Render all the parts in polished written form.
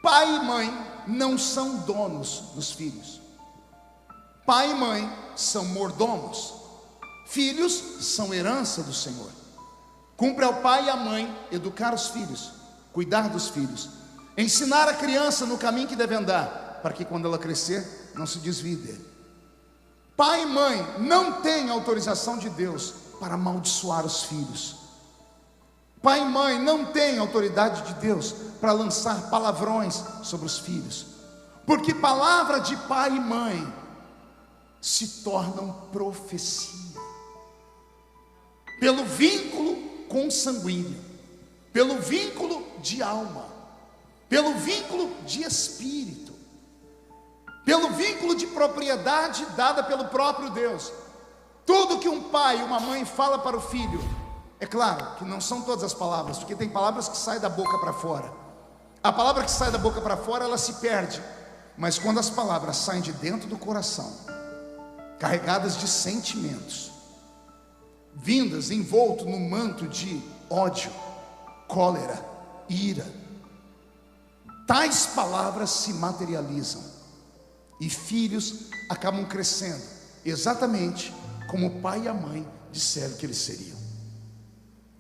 Pai e mãe não são donos dos filhos. Pai e mãe são mordomos. Filhos são herança do Senhor. Cumpre ao pai e à mãe educar os filhos, cuidar dos filhos, ensinar a criança no caminho que deve andar, para que quando ela crescer, não se desvie dele. Pai e mãe não têm autorização de Deus para amaldiçoar os filhos. Pai e mãe não têm autoridade de Deus para lançar palavrões sobre os filhos, porque palavra de pai e mãe se tornam profecia, pelo vínculo consanguíneo, pelo vínculo de alma, pelo vínculo de espírito, pelo vínculo de propriedade dada pelo próprio Deus. Tudo que um pai e uma mãe fala para o filho, é claro que não são todas as palavras, porque tem palavras que saem da boca para fora. A palavra que sai da boca para fora, ela se perde. Mas quando as palavras saem de dentro do coração, carregadas de sentimentos, vindas envolto no manto de ódio, cólera, ira, tais palavras se materializam, e filhos acabam crescendo exatamente como o pai e a mãe disseram que eles seriam.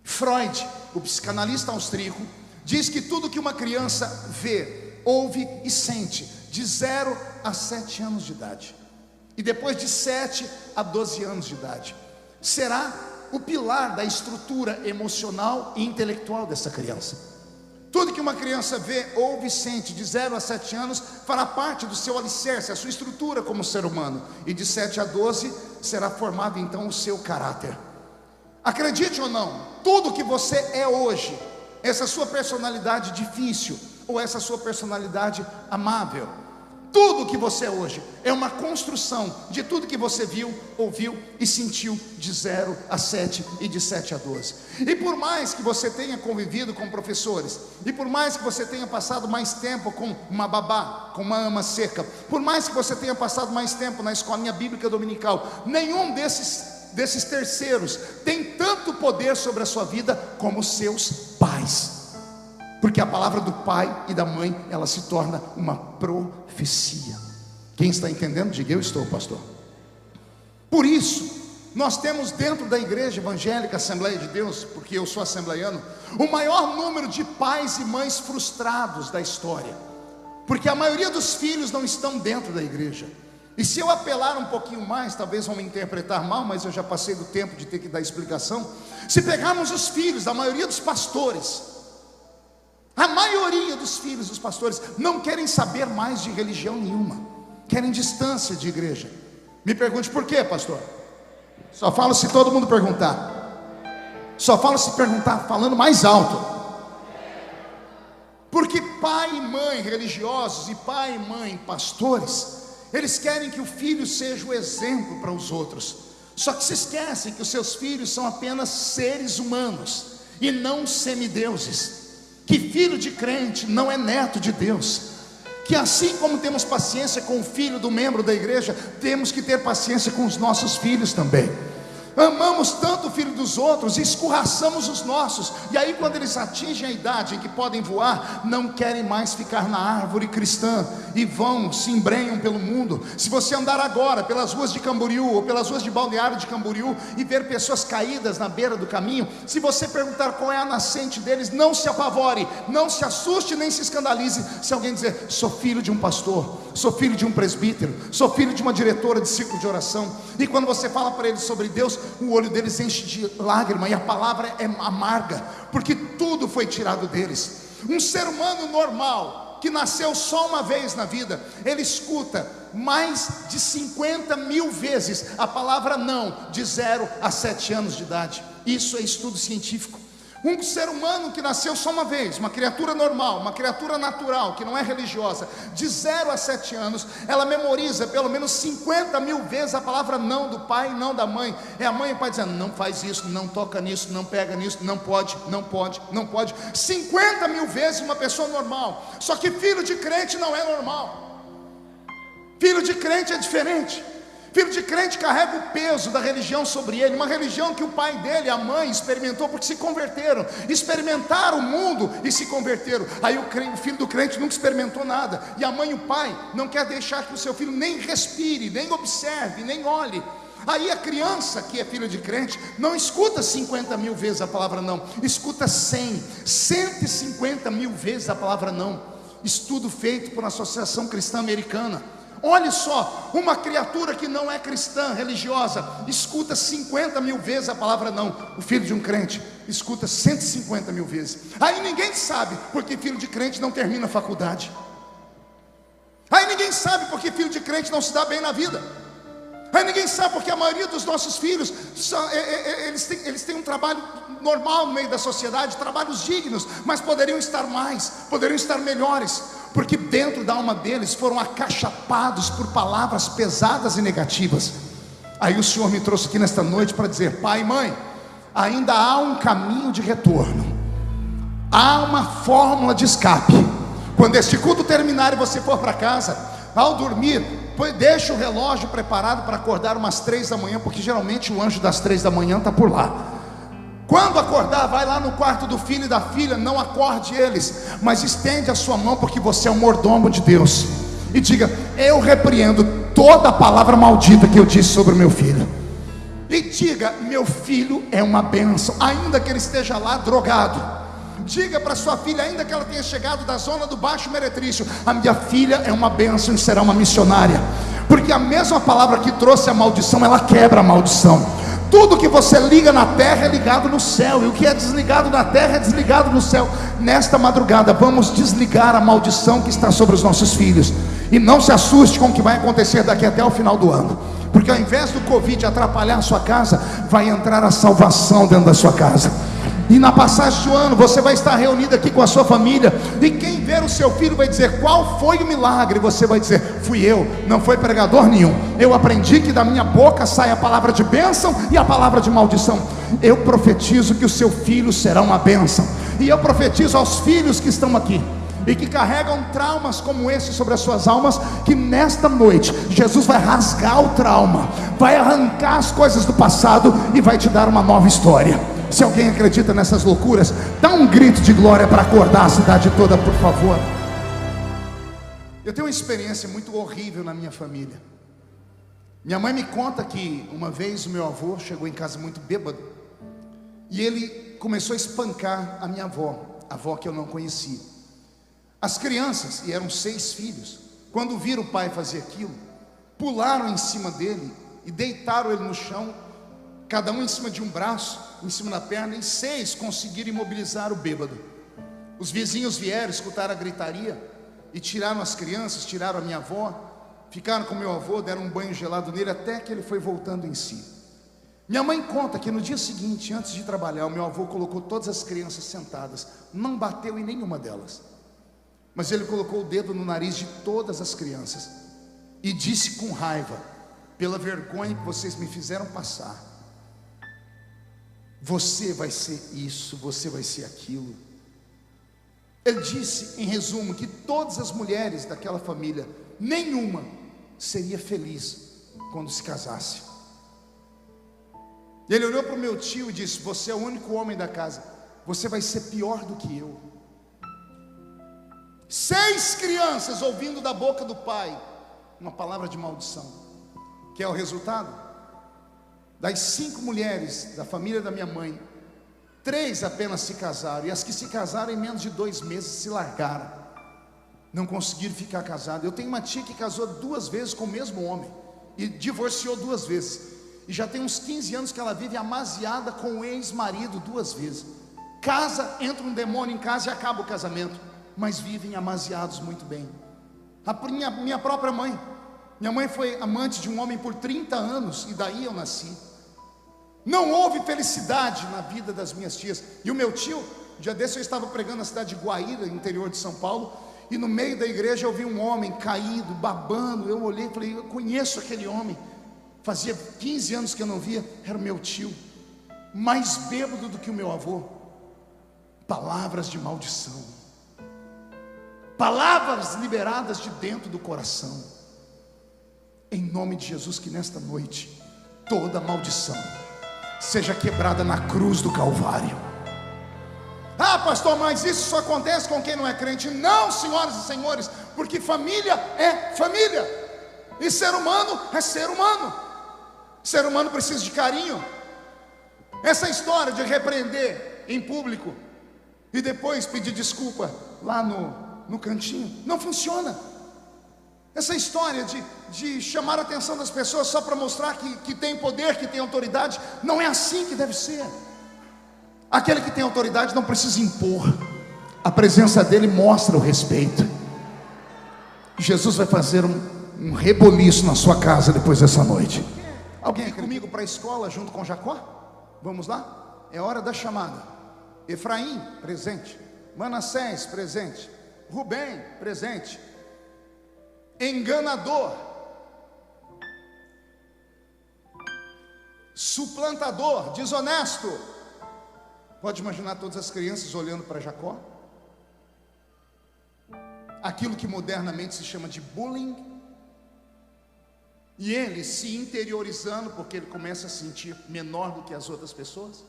Freud, o psicanalista austríaco, diz que tudo que uma criança vê, ouve e sente de 0 a 7 anos de idade, e depois de 7 a 12 anos de idade, será o pilar da estrutura emocional e intelectual dessa criança. Tudo que uma criança vê, ouve e sente de 0 a 7 anos fará parte do seu alicerce, a sua estrutura como ser humano, e de 7 a 12 será formado então o seu caráter. Acredite ou não, tudo que você é hoje, essa sua personalidade difícil ou essa sua personalidade amável, tudo que você é hoje é uma construção de tudo que você viu, ouviu e sentiu de 0 a 7 e de 7 a 12. E por mais que você tenha convivido com professores, e por mais que você tenha passado mais tempo com uma babá, com uma ama seca, por mais que você tenha passado mais tempo na escolinha bíblica dominical, nenhum desses terceiros tem tanto poder sobre a sua vida como os seus pais. Porque a palavra do pai e da mãe, ela se torna uma profecia. Quem está entendendo? Diga: eu estou, pastor. Por isso, nós temos dentro da igreja evangélica Assembleia de Deus, porque eu sou assembleiano, o maior número de pais e mães frustrados da história, porque a maioria dos filhos não estão dentro da igreja. E se eu apelar um pouquinho mais, talvez vão me interpretar mal, mas eu já passei do tempo de ter que dar explicação. Se pegarmos os filhos da maioria dos pastores, a maioria dos filhos dos pastores não querem saber mais de religião nenhuma, querem distância de igreja. Me pergunte por quê, pastor? Só falo se todo mundo perguntar. Só falo se perguntar, falando mais alto. Porque pai e mãe religiosos e pai e mãe pastores, eles querem que o filho seja o exemplo para os outros. Só que se esquecem que os seus filhos são apenas seres humanos e não semideuses. Que filho de crente não é neto de Deus. Que assim como temos paciência com o filho do membro da igreja, temos que ter paciência com os nossos filhos também. Amamos tanto o filho dos outros e escorraçamos os nossos. E aí quando eles atingem a idade em que podem voar, não querem mais ficar na árvore cristã e vão, se embrenham pelo mundo. Se você andar agora pelas ruas de Camboriú ou pelas ruas de Balneário de Camboriú e ver pessoas caídas na beira do caminho, se você perguntar qual é a nascente deles, não se apavore, não se assuste nem se escandalize se alguém dizer: sou filho de um pastor, sou filho de um presbítero, sou filho de uma diretora de círculo de oração. E quando você fala para eles sobre Deus, o olho deles enche de lágrima e a palavra é amarga, porque tudo foi tirado deles. Um ser humano normal, que nasceu só uma vez na vida, ele escuta mais de 50 mil vezes a palavra não, de 0 a 7 anos de idade. Isso é estudo científico. Um ser humano que nasceu só uma vez, uma criatura normal, uma criatura natural, que não é religiosa, de 0 a 7 anos, ela memoriza pelo menos 50 mil vezes a palavra não do pai e não da mãe. É a mãe e o pai dizendo: não faz isso, não toca nisso, não pega nisso, não pode, não pode, não pode. 50 mil vezes uma pessoa normal. Só que filho de crente não é normal. Filho de crente é diferente. Filho de crente carrega o peso da religião sobre ele, uma religião que o pai dele, a mãe, experimentou porque se converteram, experimentaram o mundo e se converteram. Aí o filho do crente nunca experimentou nada, e a mãe e o pai não quer deixar que o seu filho nem respire, nem observe, nem olhe. Aí a criança que é filho de crente não escuta 50 mil vezes a palavra não, escuta 100, 150 mil vezes a palavra não. Estudo feito por uma associação cristã americana. Olhe só, uma criatura que não é cristã, religiosa, escuta 50 mil vezes a palavra não. O filho de um crente escuta 150 mil vezes. Aí ninguém sabe porque filho de crente não termina a faculdade. Aí ninguém sabe porque filho de crente não se dá bem na vida. Aí ninguém sabe porque a maioria dos nossos filhos eles têm um trabalho normal no meio da sociedade, trabalhos dignos, mas poderiam estar mais, poderiam estar melhores, porque dentro da alma deles foram acachapados por palavras pesadas e negativas. Aí o Senhor me trouxe aqui nesta noite para dizer: pai e mãe, ainda há um caminho de retorno, há uma fórmula de escape. Quando este culto terminar e você for para casa, ao dormir, deixa o relógio preparado para acordar umas 3 da manhã, porque geralmente o anjo das 3 da manhã está por lá. Quando acordar, vai lá no quarto do filho e da filha, não acorde eles, mas estende a sua mão, porque você é um mordomo de Deus, e diga: eu repreendo toda a palavra maldita que eu disse sobre o meu filho. E diga: meu filho é uma bênção, ainda que ele esteja lá drogado. Diga para sua filha, ainda que ela tenha chegado da zona do Baixo Meretrício: a minha filha é uma bênção e será uma missionária, porque a mesma palavra que trouxe a maldição, ela quebra a maldição. Tudo que você liga na terra é ligado no céu, e o que é desligado na terra é desligado no céu. Nesta madrugada vamos desligar a maldição que está sobre os nossos filhos. E não se assuste com o que vai acontecer daqui até o final do ano, porque ao invés do Covid atrapalhar a sua casa, vai entrar a salvação dentro da sua casa. E na passagem do ano você vai estar reunido aqui com a sua família, e quem ver o seu filho vai dizer: qual foi o milagre? Você vai dizer: fui eu, não foi pregador nenhum. Eu aprendi que da minha boca sai a palavra de bênção e a palavra de maldição. Eu profetizo que o seu filho será uma bênção, e eu profetizo aos filhos que estão aqui e que carregam traumas como esse sobre as suas almas, que nesta noite Jesus vai rasgar o trauma, vai arrancar as coisas do passado e vai te dar uma nova história. Se alguém acredita nessas loucuras, dá um grito de glória para acordar a cidade toda, por favor. Eu tenho uma experiência muito horrível na minha família. Minha mãe me conta que uma vez o meu avô chegou em casa muito bêbado, e ele começou a espancar a minha avó, a avó que eu não conhecia. As crianças, e eram 6 filhos, quando viram o pai fazer aquilo, pularam em cima dele e deitaram ele no chão, cada um em cima de um braço, em cima da perna, e 6 conseguiram imobilizar o bêbado. Os vizinhos vieram, escutaram a gritaria e tiraram as crianças, tiraram a minha avó, ficaram com meu avô, deram um banho gelado nele até que ele foi voltando em si. Minha mãe conta que no dia seguinte, antes de trabalhar, o meu avô colocou todas as crianças sentadas, não bateu em nenhuma delas, mas ele colocou o dedo no nariz de todas as crianças e disse com raiva: pela vergonha que vocês me fizeram passar, você vai ser isso, você vai ser aquilo. Ele disse, em resumo, que todas as mulheres daquela família, nenhuma seria feliz quando se casasse. Ele olhou para o meu tio e disse: você é o único homem da casa, você vai ser pior do que eu. 6 crianças ouvindo da boca do pai uma palavra de maldição, que é o resultado. Das 5 mulheres da família da minha mãe, 3 apenas se casaram, e as que se casaram em menos de 2 meses se largaram, não conseguiram ficar casadas. Eu tenho uma tia que casou 2 vezes com o mesmo homem e divorciou 2 vezes, e já tem uns 15 anos que ela vive amaziada com o ex-marido 2 vezes. Casa, entra um demônio em casa e acaba o casamento, mas vivem amaziados muito bem. A minha própria mãe, minha mãe foi amante de um homem por 30 anos, e daí eu nasci. Não houve felicidade na vida das minhas tias. E o meu tio, dia desse eu estava pregando na cidade de Guaíra, interior de São Paulo, e no meio da igreja eu vi um homem caído, babando. Eu olhei e falei: eu conheço aquele homem. Fazia 15 anos que eu não via. Era o meu tio, mais bêbado do que o meu avô. Palavras de maldição, palavras liberadas de dentro do coração. Em nome de Jesus, que nesta noite toda maldição seja quebrada na cruz do Calvário. Ah, pastor, mas isso só acontece com quem não é crente. Não, senhoras e senhores, porque família é família, e ser humano é ser humano. Ser humano precisa de carinho. Essa história de repreender em público e depois pedir desculpa lá no cantinho não funciona. Essa história de chamar a atenção das pessoas só para mostrar que tem poder, que tem autoridade, não é assim que deve ser. Aquele que tem autoridade não precisa impor, a presença dele mostra o respeito. Jesus vai fazer um reboliço na sua casa depois dessa noite. Alguém aqui comigo para a escola junto com Jacó? Vamos lá? É hora da chamada. Efraim, presente. Manassés, presente. Rubem, presente. Enganador, suplantador, desonesto. Pode imaginar todas as crianças olhando para Jacó? Aquilo que modernamente se chama de bullying. E ele se interiorizando, porque ele começa a se sentir menor do que as outras pessoas.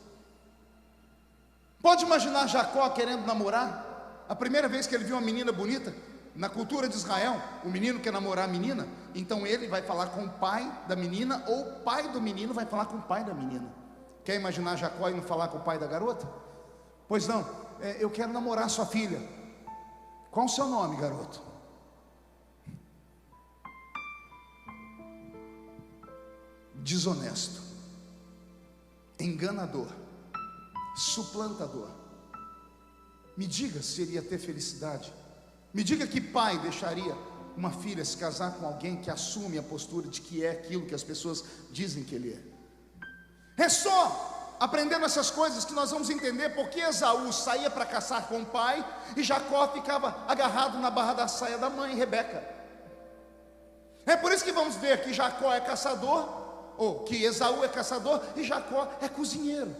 Pode imaginar Jacó querendo namorar? A primeira vez que ele viu uma menina bonita, na cultura de Israel, o menino quer namorar a menina, então ele vai falar com o pai da menina, ou o pai do menino vai falar com o pai da menina. Quer imaginar Jacó indo falar com o pai da garota? Pois não, eu quero namorar sua filha. Qual o seu nome, garoto? Desonesto, enganador, suplantador. Me diga se iria ter felicidade. Me diga que pai deixaria uma filha se casar com alguém que assume a postura de que é aquilo que as pessoas dizem que ele é. É só aprendendo essas coisas que nós vamos entender porque Esaú saía para caçar com o pai e Jacó ficava agarrado na barra da saia da mãe, Rebeca. É por isso que vamos ver que Jacó é caçador, ou que Esaú é caçador e Jacó é cozinheiro,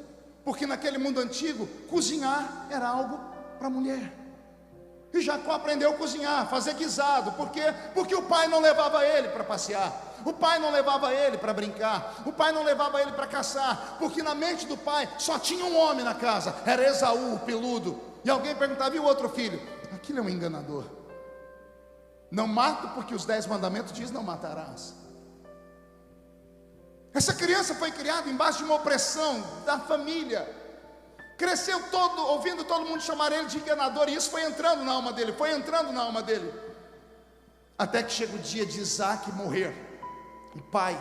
porque naquele mundo antigo cozinhar era algo para mulher. E Jacó aprendeu a cozinhar, fazer guisado. Por quê? Porque o pai não levava ele para passear, o pai não levava ele para brincar, o pai não levava ele para caçar, porque na mente do pai só tinha um homem na casa, era Esaú, o peludo. E alguém perguntava: e o outro filho? Aquilo é um enganador. Não mato porque os 10 mandamentos dizem não matarás. Essa criança foi criada embaixo de uma opressão da família. Cresceu todo, ouvindo todo mundo chamar ele de enganador. E isso foi entrando na alma dele, foi entrando na alma dele. Até que chega o dia de Isaac morrer. O pai,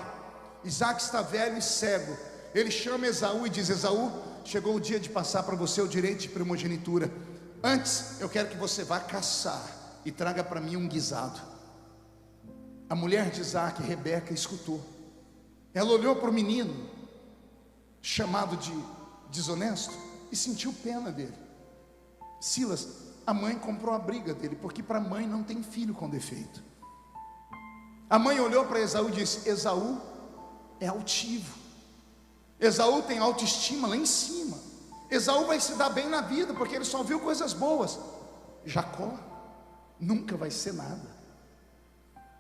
Isaac está velho e cego. Ele chama Esaú e diz: Esaú, chegou o dia de passar para você o direito de primogenitura. Antes, eu quero que você vá caçar e traga para mim um guisado. A mulher de Isaac, Rebeca, escutou. Ela olhou para o menino, chamado de desonesto, e sentiu pena dele. Silas, a mãe comprou a briga dele, porque para a mãe não tem filho com defeito. A mãe olhou para Esaú e disse: Esaú é altivo, Esaú tem autoestima lá em cima, Esaú vai se dar bem na vida, porque ele só viu coisas boas. Jacó nunca vai ser nada,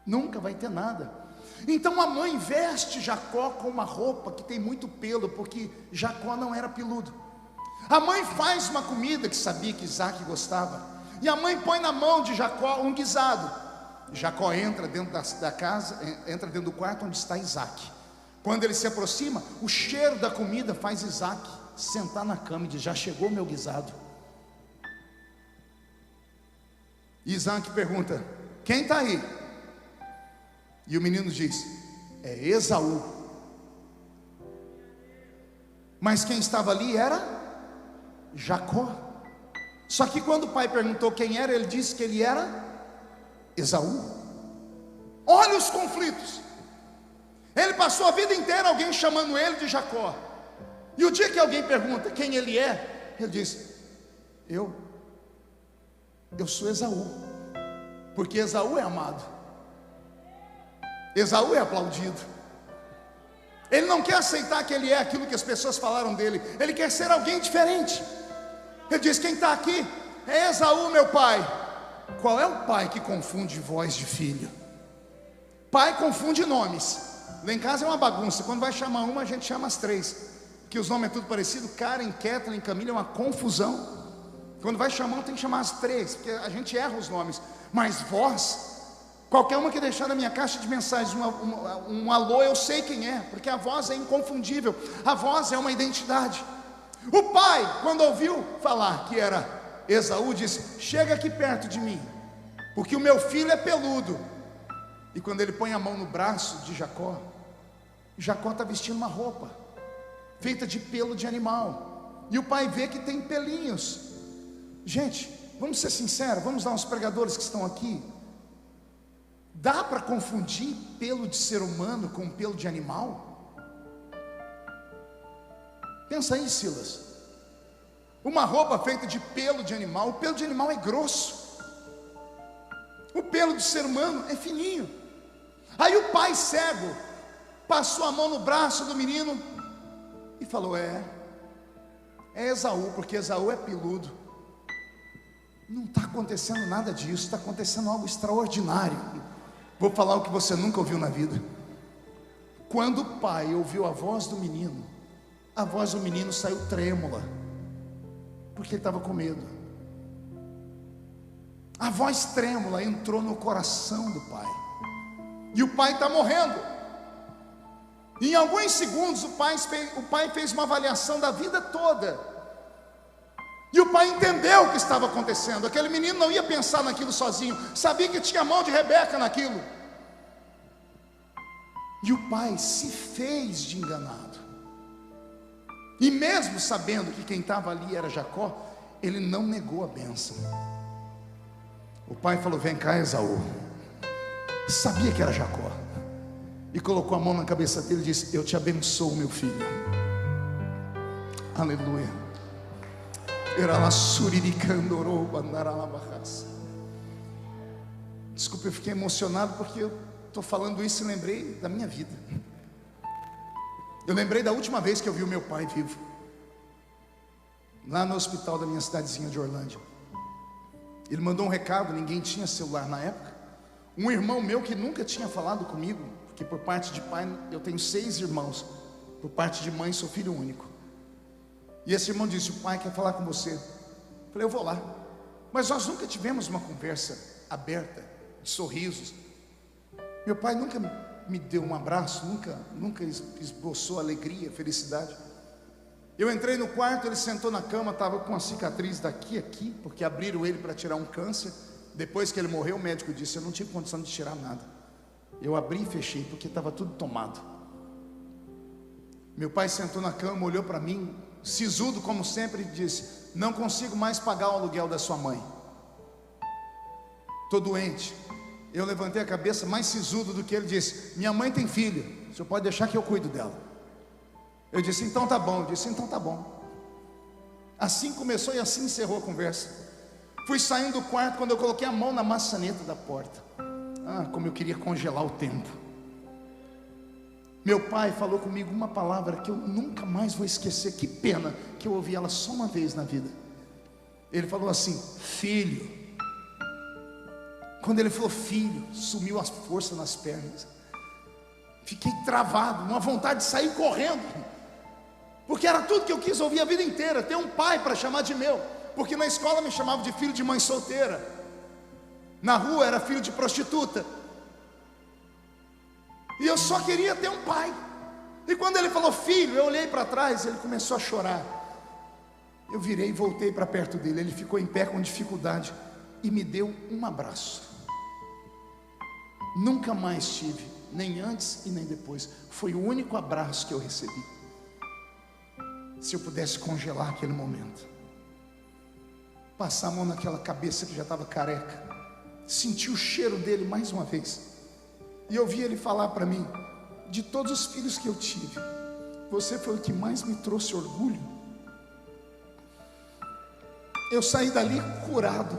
nunca vai ter nada. Então a mãe veste Jacó com uma roupa que tem muito pelo, porque Jacó não era peludo. A mãe faz uma comida que sabia que Isaac gostava, e a mãe põe na mão de Jacó um guisado. Jacó entra dentro da casa, entra dentro do quarto onde está Isaac. Quando ele se aproxima, o cheiro da comida faz Isaac sentar na cama e diz: já chegou meu guisado. E Isaac pergunta: quem está aí? E o menino diz: é Esaú. Mas quem estava ali era Jacó. Só que quando o pai perguntou quem era, ele disse que ele era Esaú. Olha os conflitos. Ele passou a vida inteira alguém chamando ele de Jacó, e o dia que alguém pergunta quem ele é, ele diz: eu sou Esaú, porque Esaú é amado, Esaú é aplaudido. Ele não quer aceitar que ele é aquilo que as pessoas falaram dele, ele quer ser alguém diferente. Ele diz: quem está aqui é Esaú, meu pai. Qual é o pai que confunde voz de filho? Pai confunde nomes. Lá em casa é uma bagunça. Quando vai chamar uma, a gente chama as três, que os nomes é tudo parecido. Karen, Kathleen, Camila, é uma confusão. Quando vai chamar, tem que chamar as três, porque a gente erra os nomes. Mas voz, qualquer uma que deixar na minha caixa de mensagens um alô, eu sei quem é, porque a voz é inconfundível. A voz é uma identidade. O pai, quando ouviu falar que era Esaú, disse: chega aqui perto de mim, porque o meu filho é peludo. E quando ele põe a mão no braço de Jacó, Jacó está vestindo uma roupa feita de pelo de animal, e o pai vê que tem pelinhos. Gente, vamos ser sinceros, vamos dar uns pregadores que estão aqui. Dá para confundir pelo de ser humano com pelo de animal? Pensa aí, Silas. Uma roupa feita de pelo de animal. O pelo de animal é grosso, o pelo de ser humano é fininho. Aí o pai cego passou a mão no braço do menino e falou: é Esaú, porque Esaú é peludo. Não está acontecendo nada disso, está acontecendo algo extraordinário. Vou falar o que você nunca ouviu na vida. Quando o pai ouviu a voz do menino, a voz do menino saiu trêmula, porque ele estava com medo. A voz trêmula entrou no coração do pai, e o pai está morrendo. Em alguns segundos o pai fez uma avaliação da vida toda, e o pai entendeu o que estava acontecendo. Aquele menino não ia pensar naquilo sozinho, sabia que tinha a mão de Rebeca naquilo. E o pai se fez de enganado, e mesmo sabendo que quem estava ali era Jacó, ele não negou a bênção. O pai falou: vem cá, Esaú. Sabia que era Jacó, e colocou a mão na cabeça dele e disse: eu te abençoo, meu filho. Aleluia. Desculpa, eu fiquei emocionado porque eu estou falando isso e lembrei da minha vida. Eu lembrei da última vez que eu vi o meu pai vivo, lá no hospital da minha cidadezinha de Orlândia. Ele mandou um recado, ninguém tinha celular na época. Um irmão meu que nunca tinha falado comigo, porque por parte de pai eu tenho 6 irmãos, por parte de mãe sou filho único. E esse irmão disse: o pai quer falar com você. Eu falei: eu vou lá. Mas nós nunca tivemos uma conversa aberta, de sorrisos. Meu pai nunca me deu um abraço, nunca esboçou alegria, felicidade. Eu entrei no quarto, ele sentou na cama, estava com uma cicatriz daqui a aqui, porque abriram ele para tirar um câncer. Depois que ele morreu, o médico disse: eu não tive condição de tirar nada. Eu abri e fechei, porque estava tudo tomado. Meu pai sentou na cama, olhou para mim, sisudo como sempre, e disse: não consigo mais pagar o aluguel da sua mãe, estou doente. Eu levantei a cabeça, mais sisudo do que ele, disse: minha mãe tem filho, o senhor pode deixar que eu cuido dela. Eu disse: então tá bom. Eu disse: então tá bom. Assim começou e assim encerrou a conversa. Fui saindo do quarto, quando eu coloquei a mão na maçaneta da porta, como eu queria congelar o tempo. Meu pai falou comigo uma palavra que eu nunca mais vou esquecer. Que pena que eu ouvi ela só uma vez na vida. Ele falou assim: filho. Quando ele falou filho, sumiu as forças nas pernas. Fiquei travado, uma vontade de sair correndo, porque era tudo que eu quis ouvir a vida inteira, ter um pai para chamar de meu. Porque na escola me chamavam de filho de mãe solteira, na rua era filho de prostituta, e eu só queria ter um pai. E quando ele falou filho, eu olhei para trás, ele começou a chorar. Eu virei e voltei para perto dele. Ele ficou em pé com dificuldade e me deu um abraço. Nunca mais tive, nem antes e nem depois. Foi o único abraço que eu recebi. Se eu pudesse congelar aquele momento, passar a mão naquela cabeça que já estava careca, sentir o cheiro dele mais uma vez, e ouvir ele falar para mim: de todos os filhos que eu tive, você foi o que mais me trouxe orgulho. Eu saí dali curado.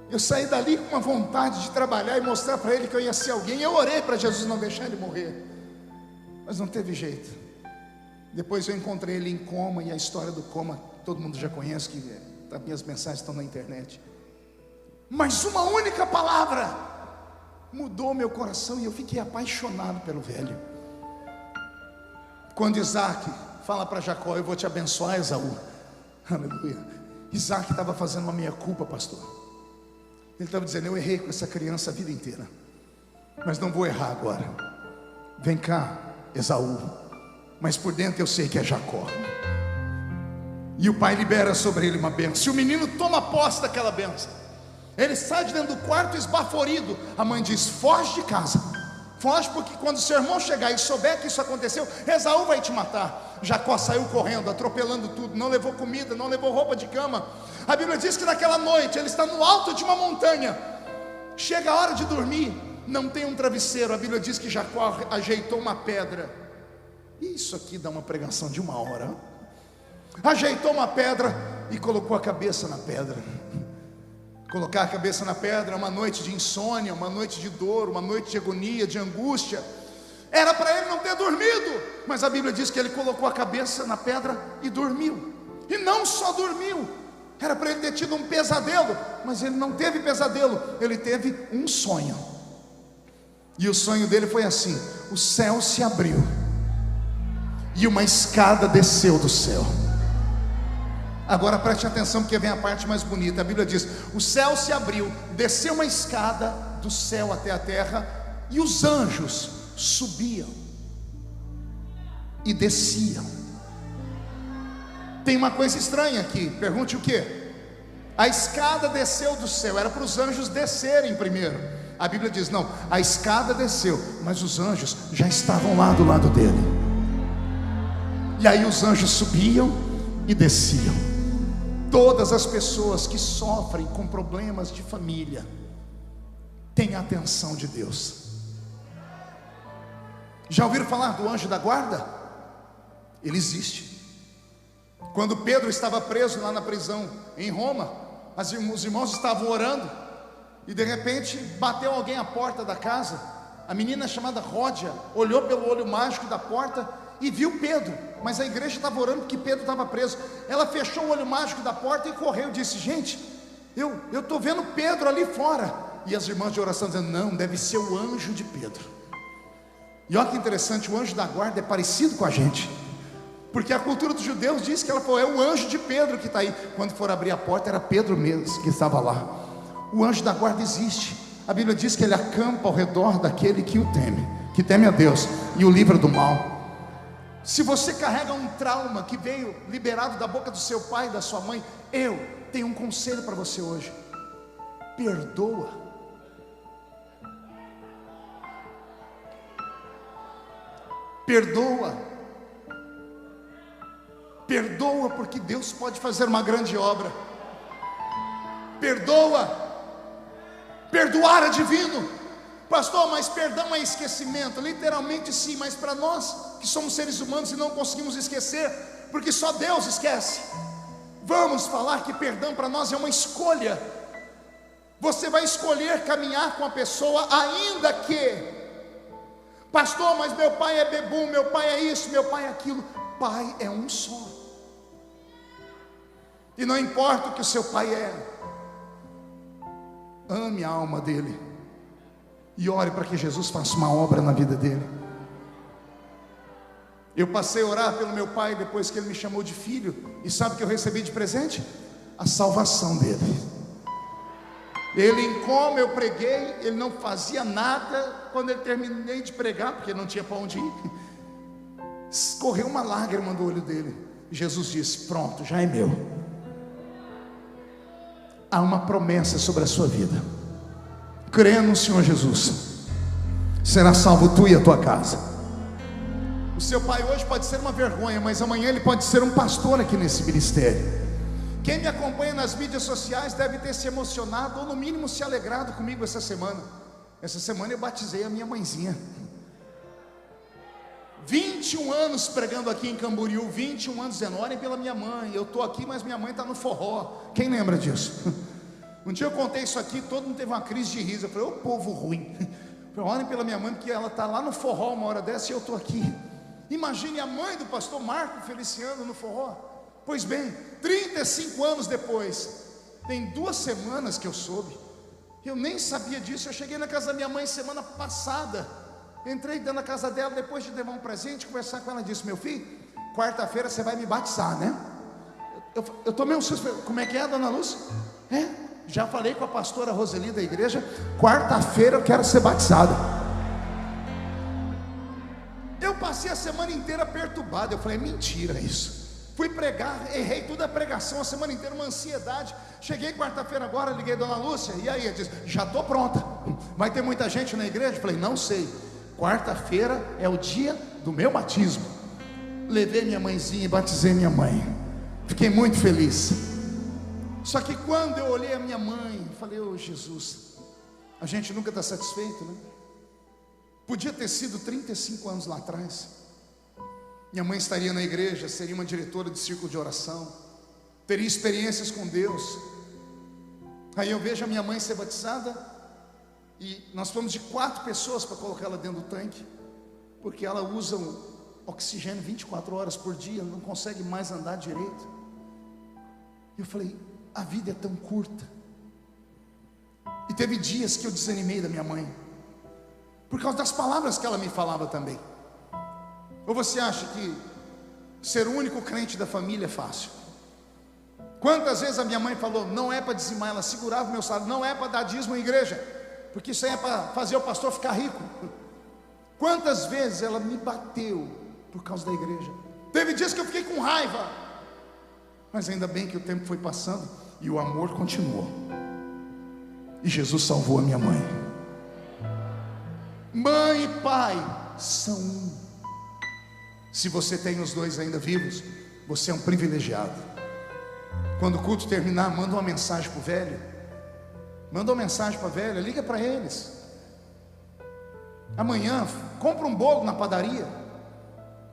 Eu saí dali com uma vontade de trabalhar e mostrar para ele que eu ia ser alguém. Eu orei para Jesus não deixar ele morrer, mas não teve jeito. Depois eu encontrei ele em coma, e a história do coma todo mundo já conhece, que as minhas mensagens estão na internet. Mas uma única palavra mudou meu coração e eu fiquei apaixonado pelo velho. Quando Isaac fala para Jacó: eu vou te abençoar, Esaú. Aleluia. Isaac estava fazendo uma meia-culpa, pastor. Ele estava dizendo: eu errei com essa criança a vida inteira, mas não vou errar agora. Vem cá, Esaú, mas por dentro eu sei que é Jacó. E o pai libera sobre ele uma bênção. E o menino toma posse daquela bênção. Ele sai de dentro do quarto esbaforido. A mãe diz: foge de casa, foge, porque quando seu irmão chegar e souber que isso aconteceu, Esaú vai te matar. Jacó saiu correndo, atropelando tudo, não levou comida, não levou roupa de cama. A Bíblia diz que naquela noite ele está no alto de uma montanha. Chega a hora de dormir, não tem um travesseiro. A Bíblia diz que Jacó ajeitou uma pedra. Isso aqui dá uma pregação de 1 hora. Ajeitou uma pedra e colocou a cabeça na pedra. Colocar a cabeça na pedra é uma noite de insônia, uma noite de dor, uma noite de agonia, de angústia. Era para ele não ter dormido, mas a Bíblia diz que ele colocou a cabeça na pedra e dormiu. E não só dormiu, era para ele ter tido um pesadelo, mas ele não teve pesadelo, ele teve um sonho. E o sonho dele foi assim: o céu se abriu e uma escada desceu do céu. Agora preste atenção, porque vem a parte mais bonita. A Bíblia diz: o céu se abriu, desceu uma escada do céu até a terra, e os anjos subiam e desciam. Tem uma coisa estranha aqui, pergunte o que? A escada desceu do céu, era para os anjos descerem primeiro. A Bíblia diz: não, a escada desceu, mas os anjos já estavam lá do lado dele. E aí os anjos subiam e desciam. Todas as pessoas que sofrem com problemas de família têm a atenção de Deus. Já ouviram falar do anjo da guarda? Ele existe. Quando Pedro estava preso lá na prisão em Roma, os irmãos estavam orando, e de repente bateu alguém à porta da casa. A menina chamada Ródia olhou pelo olho mágico da porta e viu Pedro, mas a igreja estava orando porque Pedro estava preso. Ela fechou o olho mágico da porta e correu e disse: gente, eu estou vendo Pedro ali fora. E as irmãs de oração dizendo: não, deve ser o anjo de Pedro. E olha que interessante, o anjo da guarda é parecido com a gente, porque a cultura dos judeus diz que ela falou: é o anjo de Pedro que está aí. Quando for abrir a porta, era Pedro mesmo que estava lá. O anjo da guarda existe. A Bíblia diz que ele acampa ao redor daquele que o teme, que teme a Deus e o livra do mal. Se você carrega um trauma que veio liberado da boca do seu pai e da sua mãe, eu tenho um conselho para você hoje: perdoa. Perdoa. Perdoa, porque Deus pode fazer uma grande obra. Perdoa. Perdoar é divino. Pastor, mas perdão é esquecimento. Literalmente sim, mas para nós que somos seres humanos e não conseguimos esquecer, porque só Deus esquece, vamos falar que perdão para nós é uma escolha. Você vai escolher caminhar com a pessoa, ainda que: pastor, mas meu pai é bebum, meu pai é isso, meu pai é aquilo. Pai é um só. E não importa o que o seu pai é, ame a alma dele e ore para que Jesus faça uma obra na vida dele. Eu passei a orar pelo meu pai depois que ele me chamou de filho, e sabe o que eu recebi de presente? A salvação dele. Ele, em como eu preguei, ele não fazia nada. Quando eu terminei de pregar, porque não tinha para onde ir, escorreu uma lágrima do olho dele. Jesus disse: pronto, já é meu. Há uma promessa sobre a sua vida. Creia no Senhor Jesus, será salvo tu e a tua casa. O seu pai hoje pode ser uma vergonha, mas amanhã ele pode ser um pastor aqui nesse ministério. Quem me acompanha nas mídias sociais deve ter se emocionado, ou no mínimo se alegrado comigo essa semana. Essa semana eu batizei a minha mãezinha. 21 anos pregando aqui em Camboriú, 21 anos dizendo: orem pela minha mãe. Eu estou aqui, mas minha mãe está no forró. Quem lembra disso? Um dia eu contei isso aqui, todo mundo teve uma crise de riso. Eu falei: ô povo ruim. Orem pela minha mãe, porque ela está lá no forró uma hora dessa e eu estou aqui. Imagine a mãe do pastor Marco Feliciano no forró. Pois bem, 35 anos depois, tem 2 semanas que eu soube Eu nem sabia disso. Eu cheguei na casa da minha mãe semana passada. Entrei dentro da casa dela, depois de levar um presente, conversar com ela, disse: meu filho, quarta-feira você vai me batizar, né? Eu tomei um susto. Como é que é, dona Lúcia? Já falei com a pastora Roseli da igreja, quarta-feira eu quero ser batizado. Eu passei a semana inteira perturbado. Eu falei: mentira isso. Fui pregar, errei toda a pregação a semana inteira, uma ansiedade. Cheguei quarta-feira agora, liguei a dona Lúcia, e aí? Ela disse: já estou pronta. Vai ter muita gente na igreja? Eu falei: não sei. Quarta-feira é o dia do meu batismo. Levei minha mãezinha e batizei minha mãe. Fiquei muito feliz. Só que quando eu olhei a minha mãe, falei: ô Jesus, a gente nunca está satisfeito, né? Podia ter sido 35 anos lá atrás. Minha mãe estaria na igreja, seria uma diretora de círculo de oração, teria experiências com Deus. Aí eu vejo a minha mãe ser batizada, e nós fomos de 4 pessoas para colocar ela dentro do tanque, porque ela usa um oxigênio 24 horas por dia, não consegue mais andar direito. Eu falei: a vida é tão curta. E teve dias que eu desanimei da minha mãe, por causa das palavras que ela me falava também. Ou você acha que ser o único crente da família é fácil? Quantas vezes a minha mãe falou: não é para dizimar, ela segurava o meu salário, não é para dar dízimo à igreja, porque isso aí é para fazer o pastor ficar rico. Quantas vezes ela me bateu por causa da igreja? Teve dias que eu fiquei com raiva, mas ainda bem que o tempo foi passando e o amor continuou, e Jesus salvou a minha mãe. Mãe e pai são um. Se você tem os dois ainda vivos, você é um privilegiado. Quando o culto terminar, manda uma mensagem para o velho, manda uma mensagem para a velha, liga para eles. Amanhã, compra um bolo na padaria,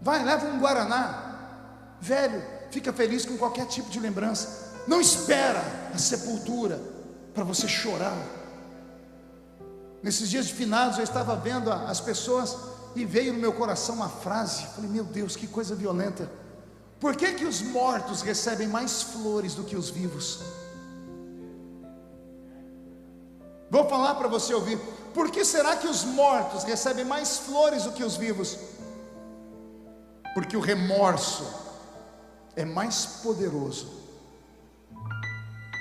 vai, leva um guaraná. Velho, fica feliz com qualquer tipo de lembrança. Não espera a sepultura para você chorar. Nesses dias de finados, eu estava vendo as pessoas, e veio no meu coração uma frase. Falei: meu Deus, que coisa violenta. Por que que os mortos recebem mais flores do que os vivos? Vou falar para você ouvir. Por que será que os mortos recebem mais flores do que os vivos? Porque o remorso é mais poderoso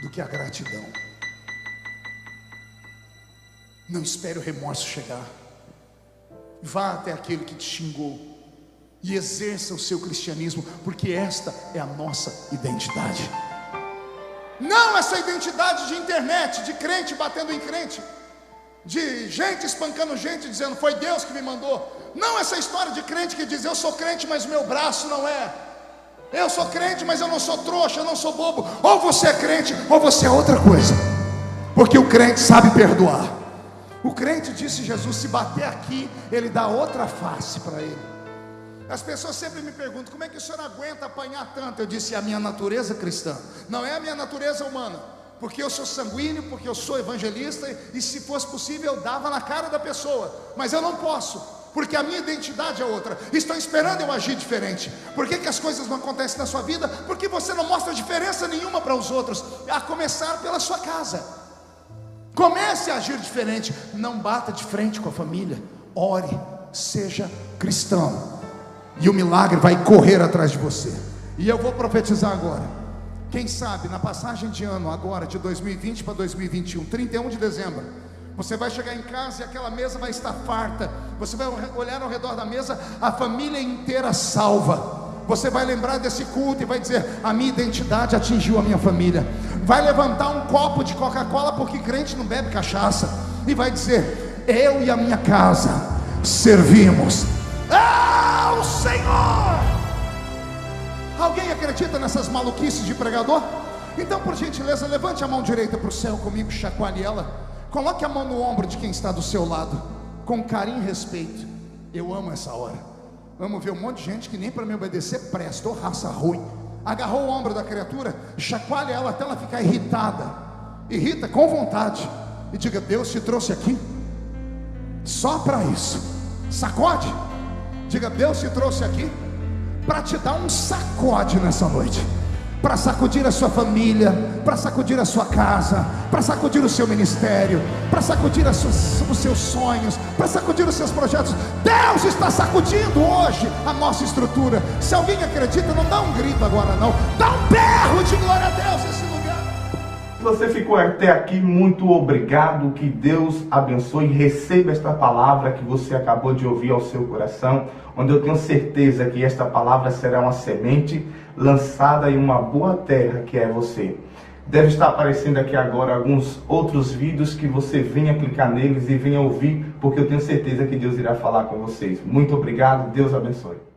do que a gratidão. Não espere o remorso chegar. Vá até aquele que te xingou e exerça o seu cristianismo, porque esta é a nossa identidade. Não essa identidade de internet, de crente batendo em crente, de gente espancando gente, dizendo: foi Deus que me mandou. Não essa história de crente que diz: eu sou crente, mas meu braço não é. Eu sou crente, mas eu não sou trouxa, eu não sou bobo. Ou você é crente, ou você é outra coisa, porque o crente sabe perdoar. O crente, disse Jesus, se bater aqui, ele dá outra face para ele. As pessoas sempre me perguntam: como é que o senhor aguenta apanhar tanto? Eu disse: é a minha natureza cristã, não é a minha natureza humana. Porque eu sou sanguíneo, porque eu sou evangelista, e se fosse possível eu dava na cara da pessoa, mas eu não posso, porque a minha identidade é outra. Estão esperando eu agir diferente. Por que que as coisas não acontecem na sua vida? Porque você não mostra diferença nenhuma para os outros, a começar pela sua casa. Comece a agir diferente. Não bata de frente com a família. Ore, seja cristão, e o milagre vai correr atrás de você. E eu vou profetizar agora. Quem sabe na passagem de ano agora, de 2020 para 2021, 31 de dezembro, você vai chegar em casa e aquela mesa vai estar farta. Você vai olhar ao redor da mesa, a família inteira salva. Você vai lembrar desse culto e vai dizer: a minha identidade atingiu a minha família. Vai levantar um copo de Coca-Cola, porque crente não bebe cachaça, e vai dizer: eu e a minha casa servimos ao Senhor. Alguém acredita nessas maluquices de pregador? Então, por gentileza, levante a mão direita para o céu comigo, chacoalhe ela. Coloque a mão no ombro de quem está do seu lado, com carinho e respeito. Eu amo essa hora. Amo ver um monte de gente que nem para me obedecer presta, ou raça ruim. Agarrou o ombro da criatura, chacoalhe ela até ela ficar irritada. Irrita com vontade e diga: Deus te trouxe aqui só para isso. Sacode. Diga: Deus te trouxe aqui para te dar um sacode nessa noite. para sacudir a sua família, para sacudir a sua casa, para sacudir o seu ministério, para sacudir os seus sonhos, para sacudir os seus projetos. Deus está sacudindo hoje a nossa estrutura. Se alguém acredita, não dá um grito agora não, dá um berro de glória a Deus nesse lugar. Se você ficou até aqui, muito obrigado, que Deus abençoe, receba esta palavra que você acabou de ouvir ao seu coração, onde eu tenho certeza que esta palavra será uma semente lançada em uma boa terra, que é você. Deve estar aparecendo aqui agora alguns outros vídeos que você venha clicar neles e venha ouvir, porque eu tenho certeza que Deus irá falar com vocês. Muito obrigado, Deus abençoe.